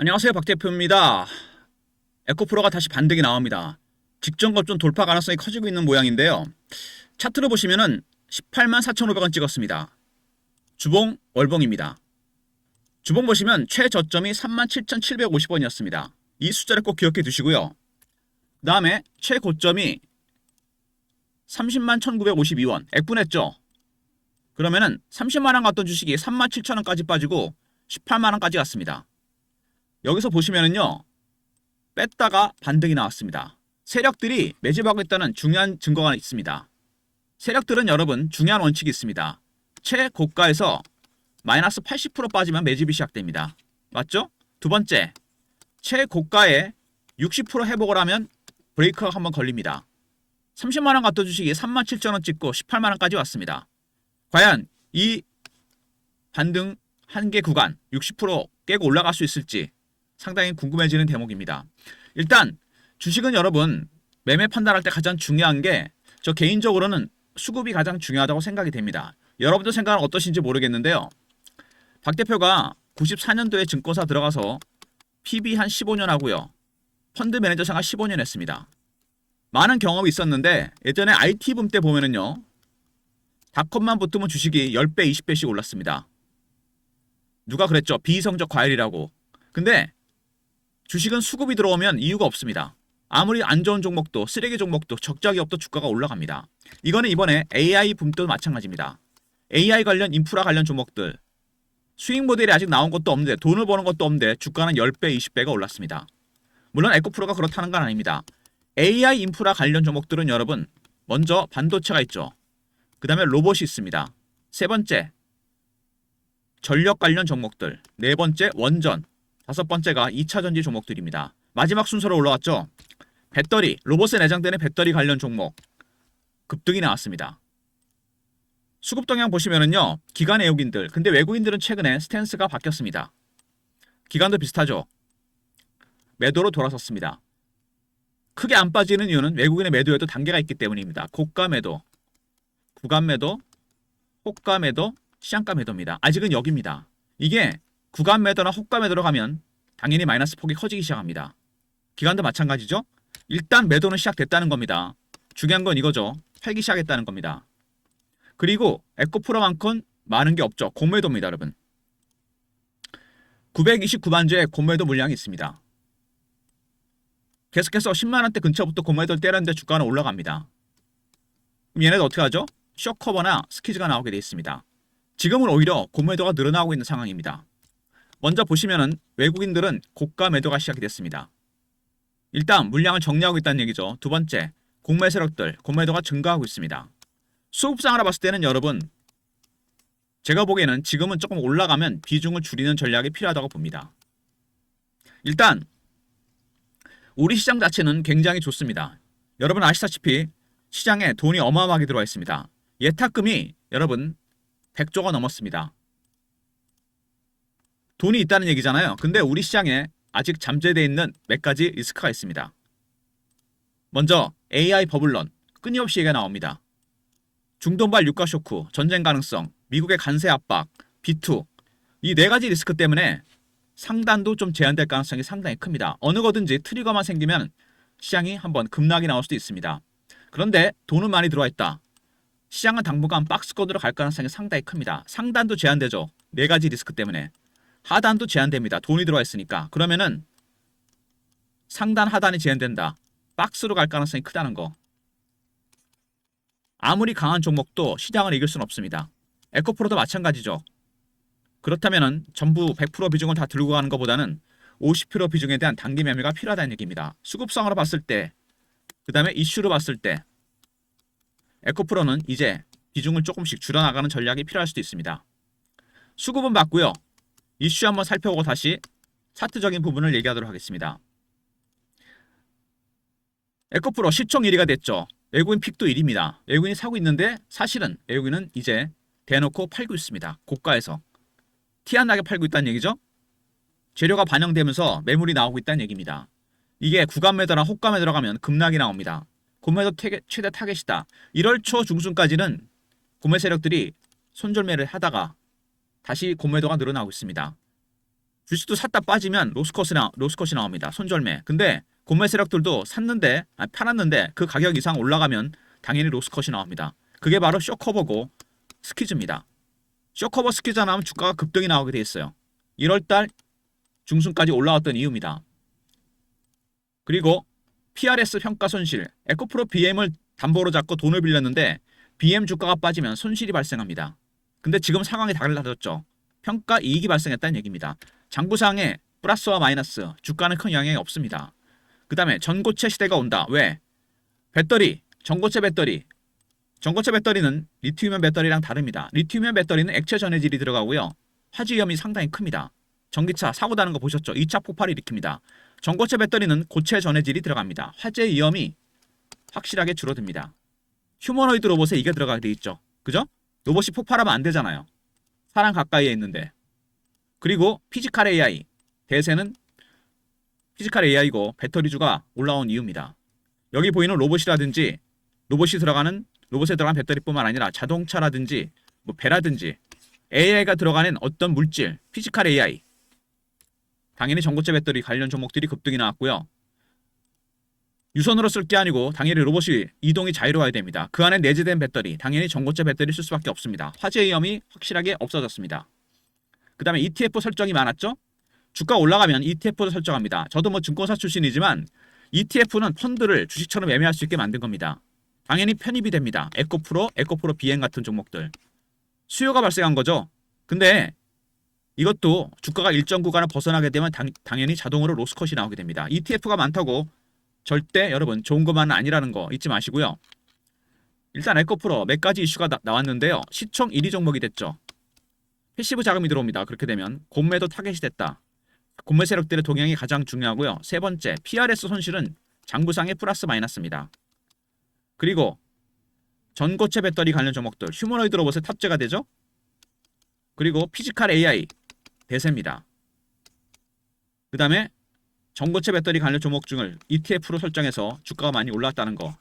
안녕하세요, 박 대표입니다. 에코프로가 다시 반등이 나옵니다. 직전 거점 돌파 가능성이 커지고 있는 모양인데요. 차트로 보시면은 18만 4,500원 찍었습니다. 주봉 월봉입니다. 주봉 보시면 최저점이 37,750원이었습니다. 이 숫자를 꼭 기억해 두시고요. 그 다음에 최고점이 30만 1,952원. 액분했죠? 그러면은 30만원 갔던 주식이 37,000원까지 빠지고 18만원까지 갔습니다. 여기서 보시면은요, 뺐다가 반등이 나왔습니다. 세력들이 매집하고 있다는 중요한 증거가 있습니다. 세력들은 여러분 중요한 원칙이 있습니다. 최고가에서 마이너스 80% 빠지면 매집이 시작됩니다. 맞죠? 두 번째, 최고가에 60% 회복을 하면 브레이크가 한번 걸립니다. 30만원 갔던 주식이 37,000원 찍고 18만원까지 왔습니다. 과연 이 반등 한계 구간 60% 깨고 올라갈 수 있을지 상당히 궁금해지는 대목입니다. 일단 주식은 여러분 매매 판단할 때 가장 중요한 게 저 개인적으로는 수급이 가장 중요하다고 생각이 됩니다. 여러분들 생각은 어떠신지 모르겠는데요. 박 대표가 94년도에 증권사 들어가서 PB 한 15년 하고요. 펀드 매니저 생활 15년 했습니다. 많은 경험이 있었는데 예전에 IT 붐 때 보면은요. 닷컴만 붙으면 주식이 10배, 20배씩 올랐습니다. 누가 그랬죠? 비이성적 과열이라고. 근데 주식은 수급이 들어오면 이유가 없습니다. 아무리 안 좋은 종목도 쓰레기 종목도 적자 기업도 주가가 올라갑니다. 이거는 이번에 AI 붐도 마찬가지입니다. AI 관련 인프라 관련 종목들 수익 모델이 아직 나온 것도 없는데 돈을 버는 것도 없는데 주가는 10배, 20배가 올랐습니다. 물론 에코프로가 그렇다는 건 아닙니다. AI 인프라 관련 종목들은 여러분 먼저 반도체가 있죠. 그 다음에 로봇이 있습니다. 세 번째 전력 관련 종목들, 네 번째 원전, 다섯 번째가 2차전지 종목들입니다. 마지막 순서로 올라왔죠. 배터리, 로봇에 내장되는 배터리 관련 종목 급등이 나왔습니다. 수급 동향 보시면은요. 기관 외국인들, 근데 외국인들은 최근에 스탠스가 바뀌었습니다. 기관도 비슷하죠. 매도로 돌아섰습니다. 크게 안 빠지는 이유는 외국인의 매도에도 단계가 있기 때문입니다. 고가 매도, 구간 매도, 호가 매도, 시장가 매도입니다. 아직은 여기입니다. 이게 구간 매도나 호가 매도로 가면 당연히 마이너스 폭이 커지기 시작합니다. 기관도 마찬가지죠. 일단 매도는 시작됐다는 겁니다. 중요한 건 이거죠. 팔기 시작했다는 겁니다. 그리고 에코프로만큼 많은 게 없죠. 공매도입니다, 여러분. 929만 주의 공매도 물량이 있습니다. 계속해서 10만원대 근처부터 공매도를 때렸는데 주가는 올라갑니다. 그럼 얘네들 어떻게 하죠? 쇼커버나 스키즈가 나오게 되어 있습니다. 지금은 오히려 공매도가 늘어나고 있는 상황입니다. 먼저 보시면은 외국인들은 고가 매도가 시작이 됐습니다. 일단 물량을 정리하고 있다는 얘기죠. 두 번째, 공매 세력들 공매도가 증가하고 있습니다. 수급상으로 봤을 때는 여러분 제가 보기에는 지금은 조금 올라가면 비중을 줄이는 전략이 필요하다고 봅니다. 일단 우리 시장 자체는 굉장히 좋습니다. 여러분 아시다시피 시장에 돈이 어마어마하게 들어와 있습니다. 예탁금이 여러분 100조가 넘었습니다. 돈이 있다는 얘기잖아요. 근데 우리 시장에 아직 잠재되어 있는 몇 가지 리스크가 있습니다. 먼저 AI 버블론 끊임없이 얘기가 나옵니다. 중동발 유가 쇼크, 전쟁 가능성, 미국의 관세 압박, B2 이 네 가지 리스크 때문에 상단도 좀 제한될 가능성이 상당히 큽니다. 어느 거든지 트리거만 생기면 시장이 한번 급락이 나올 수도 있습니다. 그런데 돈은 많이 들어와 있다. 시장은 당분간 박스권으로 갈 가능성이 상당히 큽니다. 상단도 제한되죠. 네 가지 리스크 때문에. 하단도 제한됩니다. 돈이 들어와 있으니까. 그러면은 상단 하단이 제한된다. 박스로 갈 가능성이 크다는 거. 아무리 강한 종목도 시장을 이길 수는 없습니다. 에코프로도 마찬가지죠. 그렇다면은 전부 100% 비중을 다 들고 가는 것보다는 50% 비중에 대한 단기 매매가 필요하다는 얘기입니다. 수급상으로 봤을 때, 그 다음에 이슈로 봤을 때 에코프로는 이제 비중을 조금씩 줄여나가는 전략이 필요할 수도 있습니다. 수급은 맞고요. 이슈 한번 살펴보고 다시 차트적인 부분을 얘기하도록 하겠습니다. 에코프로 시총 1위가 됐죠. 외국인 픽도 1위입니다. 외국인이 사고 있는데 사실은 외국인은 이제 대놓고 팔고 있습니다. 고가에서. 티 안 나게 팔고 있다는 얘기죠. 재료가 반영되면서 매물이 나오고 있다는 얘기입니다. 이게 구간 매도나 호가 매도로 가면 급락이 나옵니다. 공매도 최대 타겟이다. 1월 초 중순까지는 구매 세력들이 손절매를 하다가 다시 공매도가 늘어나고 있습니다. 주식도 샀다 빠지면 로스컷이 나옵니다. 손절매. 근데 공매 세력들도 팔았는데 그 가격 이상 올라가면 당연히 로스컷이 나옵니다. 그게 바로 쇼커버고 스퀴즈입니다. 쇼커버 스퀴즈 하나 하면 주가가 급등이 나오게 돼 있어요. 1월달 중순까지 올라왔던 이유입니다. 그리고 PRS 평가 손실. 에코프로 BM을 담보로 잡고 돈을 빌렸는데 BM 주가가 빠지면 손실이 발생합니다. 근데 지금 상황이 달라졌죠. 평가 이익이 발생했다는 얘기입니다. 장부상에 플러스와 마이너스, 주가는 큰 영향이 없습니다. 그 다음에 전고체 시대가 온다. 왜? 배터리, 전고체 배터리는 리튬이온 배터리랑 다릅니다. 리튬이온 배터리는 액체 전해질이 들어가고요. 화재 위험이 상당히 큽니다. 전기차 사고 나는 거 보셨죠? 2차 폭발을 일으킵니다. 전고체 배터리는 고체 전해질이 들어갑니다. 화재 위험이 확실하게 줄어듭니다. 휴머노이드 로봇에 이게 들어가게 돼 있죠. 그죠? 로봇이 폭발하면 안 되잖아요. 사람 가까이에 있는데. 그리고 피지컬 AI. 대세는 피지컬 AI고 배터리주가 올라온 이유입니다. 여기 보이는 로봇에 들어가는 배터리뿐만 아니라 자동차라든지 뭐 배라든지 AI가 들어가는 어떤 물질, 피지컬 AI. 당연히 전고체 배터리 관련 종목들이 급등이 나왔고요. 유선으로 쓸 게 아니고 당연히 로봇이 이동이 자유로워야 됩니다. 그 안에 내재된 배터리, 당연히 전고체 배터리를 쓸 수밖에 없습니다. 화재 위험이 확실하게 없어졌습니다. 그 다음에 ETF 설정이 많았죠? 주가 올라가면 ETF도 설정합니다. 저도 뭐 증권사 출신이지만 ETF는 펀드를 주식처럼 매매할 수 있게 만든 겁니다. 당연히 편입이 됩니다. 에코프로 BM 같은 종목들. 수요가 발생한 거죠. 근데 이것도 주가가 일정 구간을 벗어나게 되면 당연히 자동으로 로스컷이 나오게 됩니다. ETF가 많다고 절대 여러분 좋은 것만은 아니라는 거 잊지 마시고요. 일단 에코프로 몇 가지 이슈가 나왔는데요. 시총 1위 종목이 됐죠. 패시브 자금이 들어옵니다. 그렇게 되면 공매도 타겟이 됐다. 공매 세력들의 동향이 가장 중요하고요. 세 번째, PRS 손실은 장부상의 플러스 마이너스입니다. 그리고 전고체 배터리 관련 종목들, 휴머노이드 로봇의 탑재가 되죠. 그리고 피지컬 AI 대세입니다. 그 다음에 전고체 배터리 관련 종목 중을 ETF로 설정해서 주가가 많이 올랐다는 거.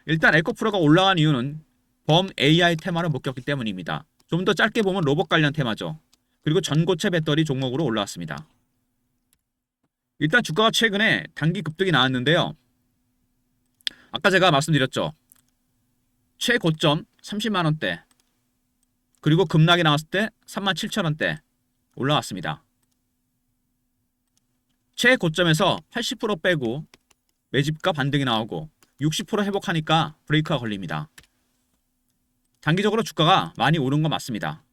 일단 에코프로가 올라간 이유는 범 AI 테마를 목격했기 때문입니다. 좀 더 짧게 보면 로봇 관련 테마죠. 그리고 전고체 배터리 종목으로 올라왔습니다. 일단 주가가 최근에 단기 급등이 나왔는데요. 아까 제가 말씀드렸죠. 최고점 30만원대 그리고 급락이 나왔을 때 37,000원대 올라왔습니다. 최고점에서 80% 빼고 매집과 반등이 나오고 60% 회복하니까 브레이크가 걸립니다. 단기적으로 주가가 많이 오른 건 맞습니다.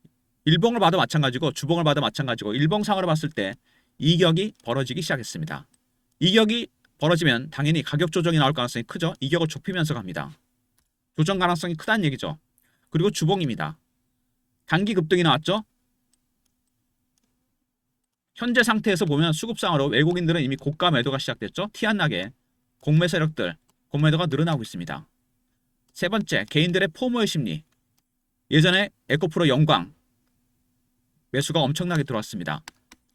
일봉을 봐도 마찬가지고 주봉을 봐도 마찬가지고 일봉상으로 봤을 때 이격이 벌어지기 시작했습니다. 이격이 벌어지면 당연히 가격 조정이 나올 가능성이 크죠. 이격을 좁히면서 갑니다. 조정 가능성이 크다는 얘기죠. 그리고 주봉입니다. 단기 급등이 나왔죠. 현재 상태에서 보면 수급상으로 외국인들은 이미 고가 매도가 시작됐죠. 티 안 나게 공매 세력들 공매도가 늘어나고 있습니다. 세 번째, 개인들의 포모의 심리. 예전에 에코프로 영광 매수가 엄청나게 들어왔습니다.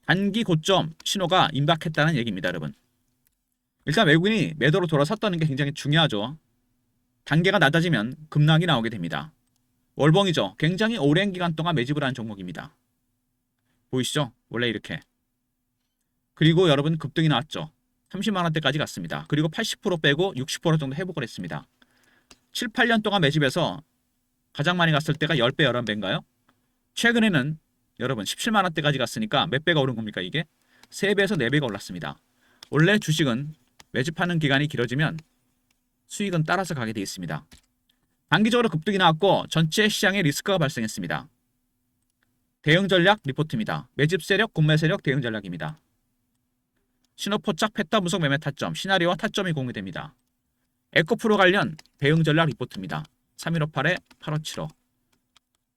단기 고점 신호가 임박했다는 얘기입니다, 여러분. 일단 외국인이 매도로 돌아섰다는 게 굉장히 중요하죠. 단계가 낮아지면 급락이 나오게 됩니다. 월봉이죠. 굉장히 오랜 기간 동안 매집을 한 종목입니다. 보이시죠? 원래 이렇게. 그리고 여러분 급등이 나왔죠. 30만원대까지 갔습니다. 그리고 80% 빼고 60% 정도 회복을 했습니다. 7, 8년 동안 매집해서 가장 많이 갔을 때가 10배, 11배인가요? 최근에는 여러분 17만원대까지 갔으니까 몇 배가 오른 겁니까 이게? 3배에서 4배가 올랐습니다. 원래 주식은 매집하는 기간이 길어지면 수익은 따라서 가게 되어 있습니다. 단기적으로 급등이 나왔고 전체 시장에 리스크가 발생했습니다. 대응 전략 리포트입니다. 매집 세력, 공매 세력 대응 전략입니다. 신호 포착, 패턴 분석, 매매 타점, 시나리오와 타점이 공유됩니다. 에코프로 관련 대응 전략 리포트입니다. 3158-8575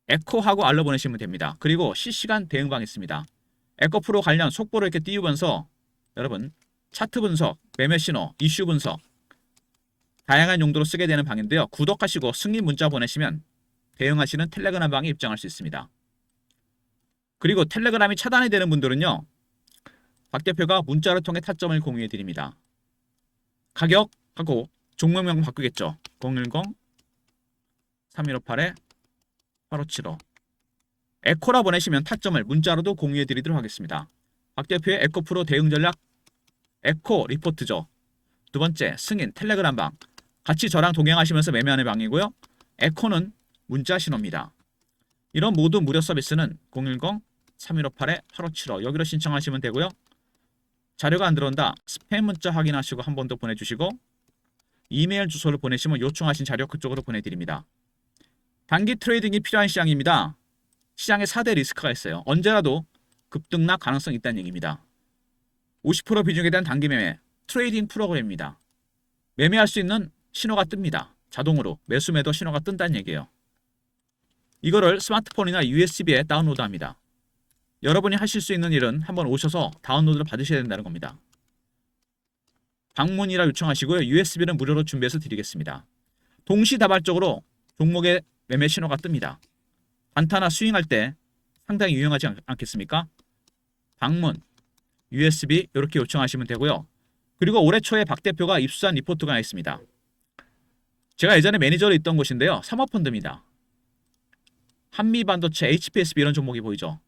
에코하고 알러 보내시면 됩니다. 그리고 실시간 대응방 있습니다. 에코프로 관련 속보를 이렇게 띄우면서 여러분 차트 분석, 매매 신호, 이슈 분석 다양한 용도로 쓰게 되는 방인데요. 구독하시고 승리 문자 보내시면 대응하시는 텔레그램 방에 입장할 수 있습니다. 그리고 텔레그램이 차단이 되는 분들은요. 박 대표가 문자를 통해 타점을 공유해 드립니다. 가격하고 종목명 바꾸겠죠. 010-3158-8575 에코라 보내시면 타점을 문자로도 공유해 드리도록 하겠습니다. 박 대표의 에코프로 대응 전략 에코 리포트죠. 두 번째, 승인 텔레그램 방. 같이 저랑 동행하시면서 매매하는 방이고요. 에코는 문자 신호입니다. 이런 모두 무료 서비스는 010-3158-8575 여기로 신청하시면 되고요. 자료가 안 들어온다. 스팸 문자 확인하시고 한 번 더 보내주시고 이메일 주소를 보내시면 요청하신 자료 그쪽으로 보내드립니다. 단기 트레이딩이 필요한 시장입니다. 시장에 4대 리스크가 있어요. 언제라도 급등락 가능성이 있다는 얘기입니다. 50% 비중에 대한 단기 매매, 트레이딩 프로그램입니다. 매매할 수 있는 신호가 뜹니다. 자동으로 매수 매도 신호가 뜬다는 얘기예요. 이거를 스마트폰이나 USB에 다운로드합니다. 여러분이 하실 수 있는 일은 한번 오셔서 다운로드를 받으셔야 된다는 겁니다. 방문이라 요청하시고요. USB는 무료로 준비해서 드리겠습니다. 동시다발적으로 종목의 매매 신호가 뜹니다. 단타나 스윙할 때 상당히 유용하지 않겠습니까? 방문, USB 이렇게 요청하시면 되고요. 그리고 올해 초에 박 대표가 입수한 리포트가 하나 있습니다. 제가 예전에 매니저로 있던 곳인데요. 사모펀드입니다. 한미반도체, HPSB 이런 종목이 보이죠.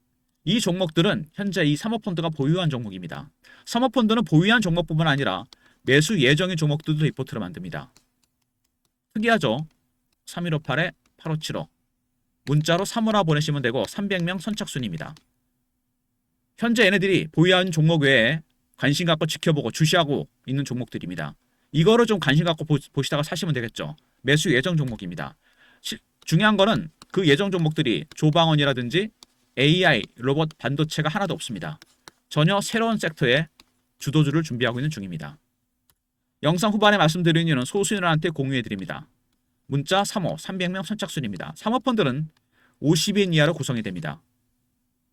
이 종목들은 현재 이 사모펀드가 보유한 종목입니다. 사모펀드는 보유한 종목뿐만 아니라 매수 예정인 종목들도 리포트를 만듭니다. 특이하죠? 3158-8575 문자로 3호라 보내시면 되고 300명 선착순입니다. 현재 얘네들이 보유한 종목 외에 관심 갖고 지켜보고 주시하고 있는 종목들입니다. 이거를 좀 관심 갖고 보시다가 사시면 되겠죠. 매수 예정 종목입니다. 중요한 거는 그 예정 종목들이 조방원이라든지 AI, 로봇, 반도체가 하나도 없습니다. 전혀 새로운 섹터의 주도주를 준비하고 있는 중입니다. 영상 후반에 말씀드린 이유는 소수인들한테 공유해드립니다. 문자 3호, 300명 선착순입니다. 사모펀드는 50인 이하로 구성이 됩니다.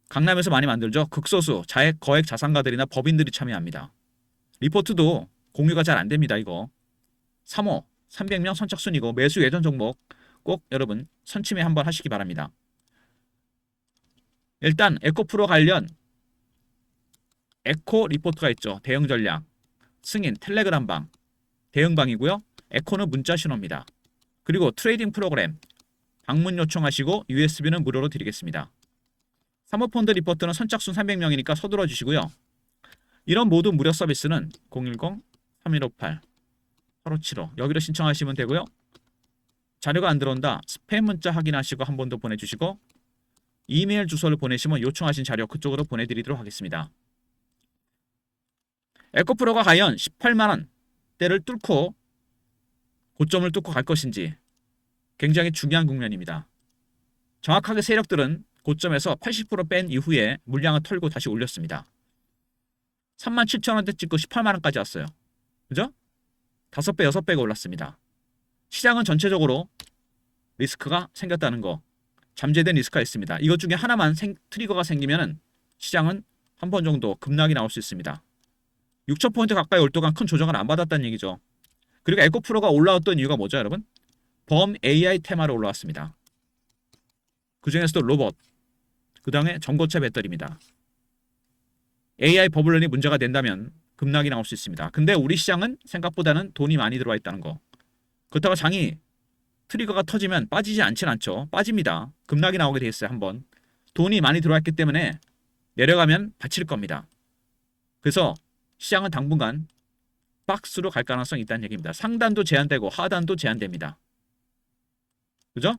강남에서 많이 만들죠. 극소수, 자액, 거액 자산가들이나 법인들이 참여합니다. 리포트도 공유가 잘 안됩니다. 이거 3호, 300명 선착순이고 매수 예전 종목 꼭 여러분 선침해 한번 하시기 바랍니다. 일단 에코프로 관련 에코 리포트가 있죠. 대응 전략, 승인, 텔레그램 방, 대응방이고요. 에코는 문자 신호입니다. 그리고 트레이딩 프로그램, 방문 요청하시고 USB는 무료로 드리겠습니다. 사모펀드 리포트는 선착순 300명이니까 서둘러 주시고요. 이런 모든 무료 서비스는 010-3158-8575 여기로 신청하시면 되고요. 자료가 안 들어온다. 스팸 문자 확인하시고 한 번 더 보내주시고 이메일 주소를 보내시면 요청하신 자료 그쪽으로 보내드리도록 하겠습니다. 에코프로가 과연 18만원대를 뚫고 고점을 뚫고 갈 것인지 굉장히 중요한 국면입니다. 정확하게 세력들은 고점에서 80% 뺀 이후에 물량을 털고 다시 올렸습니다. 37,000원대 찍고 18만원까지 왔어요. 그죠? 5배, 6배가 올랐습니다. 시장은 전체적으로 리스크가 생겼다는 거, 잠재된 리스크가 있습니다. 이것 중에 하나만 트리거가 생기면 시장은 한 번 정도 급락이 나올 수 있습니다. 6,000포인트 가까이 올 동안 큰 조정을 안 받았다는 얘기죠. 그리고 에코프로가 올라왔던 이유가 뭐죠, 여러분? 범 AI 테마로 올라왔습니다. 그 중에서도 로봇, 그 다음에 전고체 배터리입니다. AI 버블런이 문제가 된다면 급락이 나올 수 있습니다. 근데 우리 시장은 생각보다는 돈이 많이 들어와 있다는 거. 그렇다고 장이 트리거가 터지면 빠지지 않진 않죠. 빠집니다. 급락이 나오게 돼 있어요. 한번 돈이 많이 들어왔기 때문에 내려가면 받칠 겁니다. 그래서 시장은 당분간 박스로 갈 가능성이 있다는 얘기입니다. 상단도 제한되고 하단도 제한됩니다. 그죠?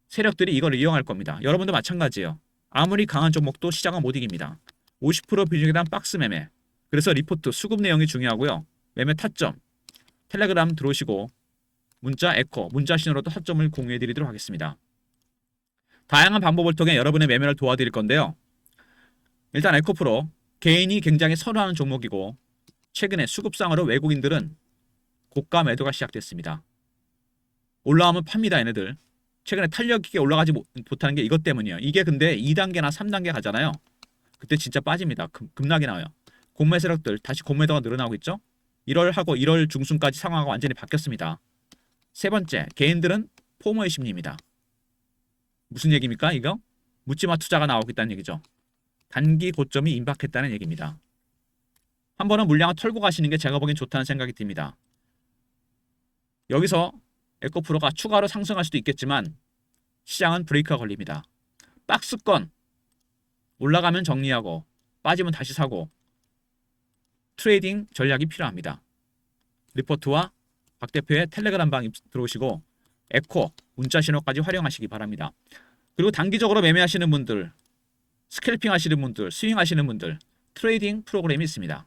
세력들이 이걸 이용할 겁니다. 여러분도 마찬가지예요. 아무리 강한 종목도 시장은 못 이깁니다. 50% 비중에 대한 박스 매매. 그래서 리포트, 수급 내용이 중요하고요. 매매 타점, 텔레그램 들어오시고 문자 에코, 문자 신호로도 타점을 공유해 드리도록 하겠습니다. 다양한 방법을 통해 여러분의 매매를 도와드릴 건데요. 일단 에코프로, 개인이 굉장히 선호하는 종목이고 최근에 수급상으로 외국인들은 고가 매도가 시작됐습니다. 올라오면 팝니다. 얘네들. 최근에 탄력 있게 올라가지 못하는 게 이것 때문이에요. 이게 근데 2단계나 3단계 가잖아요. 그때 진짜 빠집니다. 급락이 나와요. 공매 세력들 다시 공매도가 늘어나고 있죠. 1월 하고 1월 중순까지 상황이 완전히 바뀌었습니다. 세 번째, 개인들은 포모의 심리입니다. 무슨 얘기입니까? 이거? 묻지마 투자가 나오고 있다는 얘기죠. 단기 고점이 임박했다는 얘기입니다. 한 번은 물량을 털고 가시는 게 제가 보기엔 좋다는 생각이 듭니다. 여기서 에코프로가 추가로 상승할 수도 있겠지만 시장은 브레이크가 걸립니다. 박스권 올라가면 정리하고 빠지면 다시 사고 트레이딩 전략이 필요합니다. 리포트와 박 대표의 텔레그램 방 들어오시고 에코, 문자 신호까지 활용하시기 바랍니다. 그리고 단기적으로 매매하시는 분들, 스캘핑 하시는 분들, 스윙 하시는 분들 트레이딩 프로그램이 있습니다.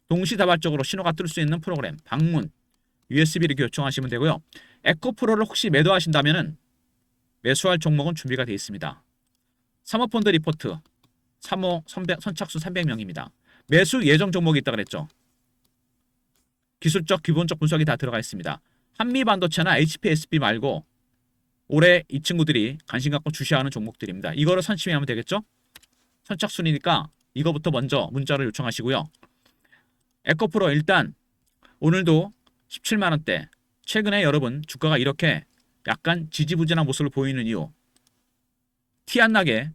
동시다발적으로 신호가 뜰 수 있는 프로그램, 방문, USB를 요청하시면 되고요. 에코프로를 혹시 매도하신다면 매수할 종목은 준비가 되어 있습니다. 사모펀드 리포트 3호 선착순 300명입니다. 매수 예정 종목이 있다고 그랬죠. 기술적 기본적 분석이 다 들어가 있습니다. 한미반도체나 HPSB 말고 올해 이 친구들이 관심 갖고 주시하는 종목들입니다. 이거를 선심하면 되겠죠? 선착순이니까 이거부터 먼저 문자를 요청하시고요. 에코프로 일단 오늘도 17만원대, 최근에 여러분 주가가 이렇게 약간 지지부진한 모습을 보이는 이유, 티 안 나게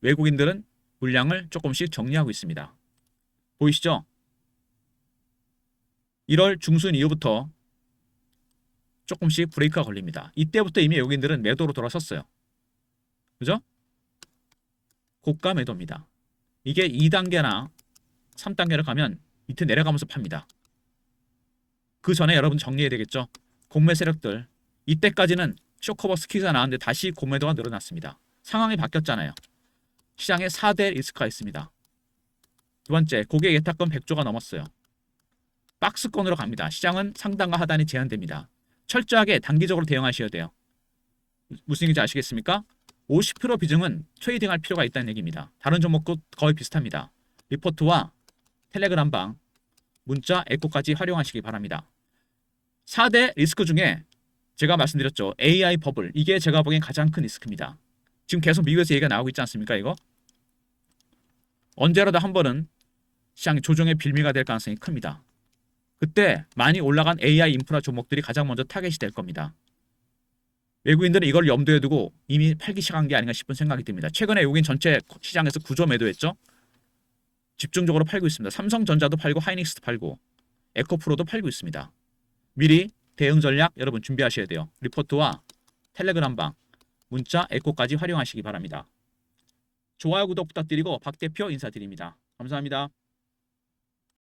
외국인들은 물량을 조금씩 정리하고 있습니다. 보이시죠? 1월 중순 이후부터 조금씩 브레이크가 걸립니다. 이때부터 이미 외국인들은 매도로 돌아섰어요. 그죠? 고가 매도입니다. 이게 2단계나 3단계를 가면 밑에 내려가면서 팝니다. 그 전에 여러분 정리해야 되겠죠? 공매 세력들, 이때까지는 쇼커버 스키가 나왔는데 다시 공매도가 늘어났습니다. 상황이 바뀌었잖아요. 시장에 4대 리스크가 있습니다. 두 번째, 고객 예탁금 100조가 넘었어요. 박스권으로 갑니다. 시장은 상단과 하단이 제한됩니다. 철저하게 단기적으로 대응하셔야 돼요. 무슨 얘기인지 아시겠습니까? 50% 비중은 트레이딩할 필요가 있다는 얘기입니다. 다른 종목도 거의 비슷합니다. 리포트와 텔레그램 방, 문자, 에코까지 활용하시기 바랍니다. 4대 리스크 중에 제가 말씀드렸죠. AI 버블. 이게 제가 보기엔 가장 큰 리스크입니다. 지금 계속 미국에서 얘기가 나오고 있지 않습니까? 이거? 언제라도 한 번은 시장 조정의 빌미가 될 가능성이 큽니다. 그때 많이 올라간 AI 인프라 종목들이 가장 먼저 타겟이 될 겁니다. 외국인들은 이걸 염두에 두고 이미 팔기 시작한 게 아닌가 싶은 생각이 듭니다. 최근에 외국인 전체 시장에서 구조 매도했죠. 집중적으로 팔고 있습니다. 삼성전자도 팔고 하이닉스도 팔고 에코프로도 팔고 있습니다. 미리 대응 전략 여러분 준비하셔야 돼요. 리포트와 텔레그램 방, 문자, 에코까지 활용하시기 바랍니다. 좋아요, 구독 부탁드리고 박 대표 인사드립니다. 감사합니다.